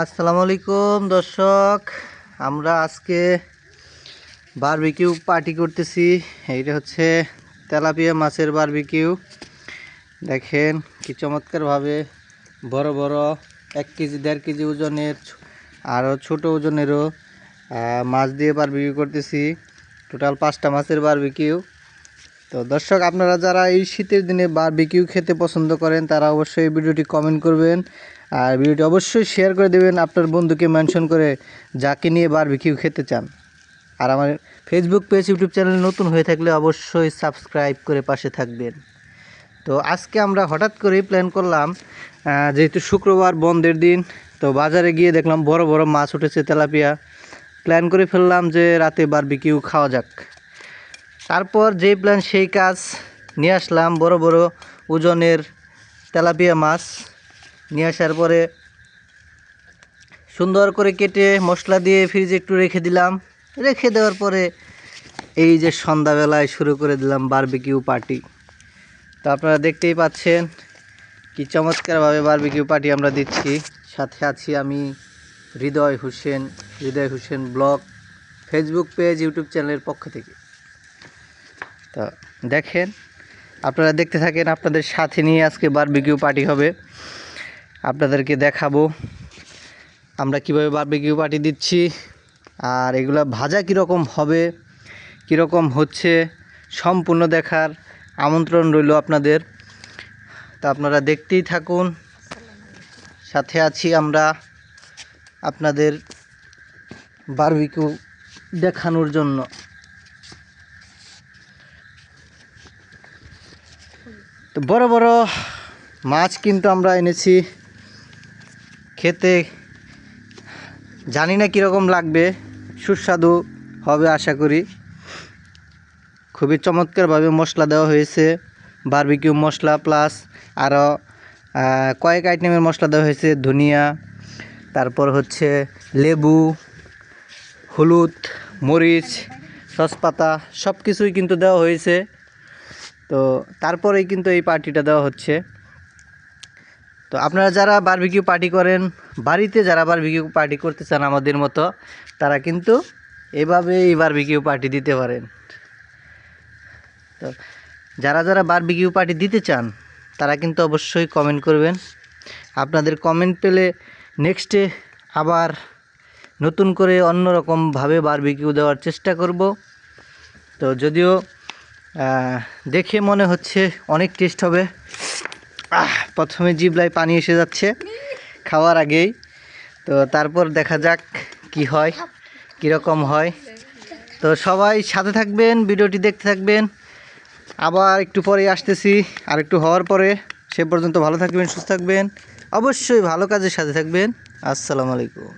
আসসালামু আলাইকুম দর্শক, আমরা আজকে বারবিকিউ পার্টি করতেছি। এইটা হচ্ছে তেলাপিয়া মাছের বারবিকিউ। দেখেন কি চমৎকারভাবে বড় বড় 1 কেজি 1.5 কেজি ওজনের আরও ছোট ওজনেরও মাছ দিয়ে বারবিকিউ করতেছি। টোটাল 5টা মাছের বারবিকিউ। তো দর্শক, আপনারা যারা এই শীতের দিনে বারবিকিউ খেতে পছন্দ করেন তারা অবশ্যই ভিডিওটি কমেন্ট করবেন, আর ভিডিওটি অবশ্যই শেয়ার করে দেবেন আপনার বন্ধুকে মেনশন করে, যাকে নিয়ে বারবিকিউ খেতে চান। আর আমার ফেসবুক পেজ, ইউটিউব চ্যানেল নতুন হয়ে থাকলে অবশ্যই সাবস্ক্রাইব করে পাশে থাকবেন। তো আজকে আমরা হঠাৎ করেই প্ল্যান করলাম, যেহেতু শুক্রবার বন্ধের দিন, তো বাজারে গিয়ে দেখলাম বড় বড় মাছ উঠেছে তেলাপিয়া। প্ল্যান করে ফেললাম যে রাতে বারবিকিউ খাওয়া যাক। তারপর যেই প্ল্যান সেই কাজ, নিয়ে আসলাম বড় বড় ওজনের তেলাপিয়া মাছ। নিয়ে আসার পরে সুন্দর করে কেটে মশলা দিয়ে ফ্রিজে একটু রেখে দিলাম। রেখে দেওয়ার পরে এই যে সন্ধ্যাবেলায় শুরু করে দিলাম বারবিকিউ পার্টি। তো আপনারা দেখতেই পাচ্ছেন কি চমৎকারভাবে বারবিকিউ পার্টি আমরা দিচ্ছি। সাথে আছি আমি Hridoy Hossain blog, Facebook page, YouTube চ্যানেলের পক্ষ থেকে। তো দেখেন, আপনারা দেখতে থাকেন, আপনাদের সাথে নিয়ে আজকে বারবিকিউ পার্টি হবে। আপনাদেরকে দেখাবো আমরা কিভাবে বারবিকিউ পার্টি দিচ্ছি, আর এগুলা ভাজা কীরকম হবে, কীরকম হচ্ছে, সম্পূর্ণ দেখার আমন্ত্রণ রইল আপনাদের। তা আপনারা দেখতেই থাকুন, সাথে আছি আমরা আপনাদের বারবিকিউ দেখানোর জন্য। তো বড় বড় মাছ কিন্তু আমরা এনেছি। খেতে জানি না কীরকম লাগবে, সুস্বাদু হবে আশা করি। খুবই চমৎকারভাবে মশলা দেওয়া হয়েছে, বারবিকিউ মশলা প্লাস আরও কয়েক আইটেমের মশলা দেওয়া হয়েছে। ধনিয়া, তারপর হচ্ছে লেবু, হলুদ, মরিচ, সসপাতা সব কিছুই কিন্তু দেওয়া হয়েছে। তো তারপরেই কিন্তু এই পার্টিটা দেওয়া হচ্ছে। তো আপনারা যারা বারবিকিউ পার্টি করেন, বাড়িতে যারা বারবিকিউ পার্টি করতে চান আমাদের মতো, তারা কিন্তু এভাবে এই বারবিকিউ পার্টি দিতে পারেন। তো যারা যারা বারবিকিউ পার্টি দিতে চান তারা কিন্তু অবশ্যই কমেন্ট করবেন। আপনাদের কমেন্ট পেলে নেক্সটে আবার নতুন করে অন্যরকমভাবে বারবিকিউ দেওয়ার চেষ্টা করব। তো যদিও দেখে মনে হচ্ছে অনেক টেস্ট হবে, প্রথমে জিভলায় পানি এসে যাচ্ছে খাওয়ার আগেই। তো তারপর দেখা যাক কি হয়, কীরকম হয়। তো সবাই সাথে থাকবেন, ভিডিওটি দেখতে থাকবেন। আবার একটু পরে আসতেছি, আর একটু হওয়ার পরে। সে পর্যন্ত ভালো থাকবেন, সুস্থ থাকবেন, অবশ্যই ভালো কাজের সাথে থাকবেন। আসসালামু আলাইকুম।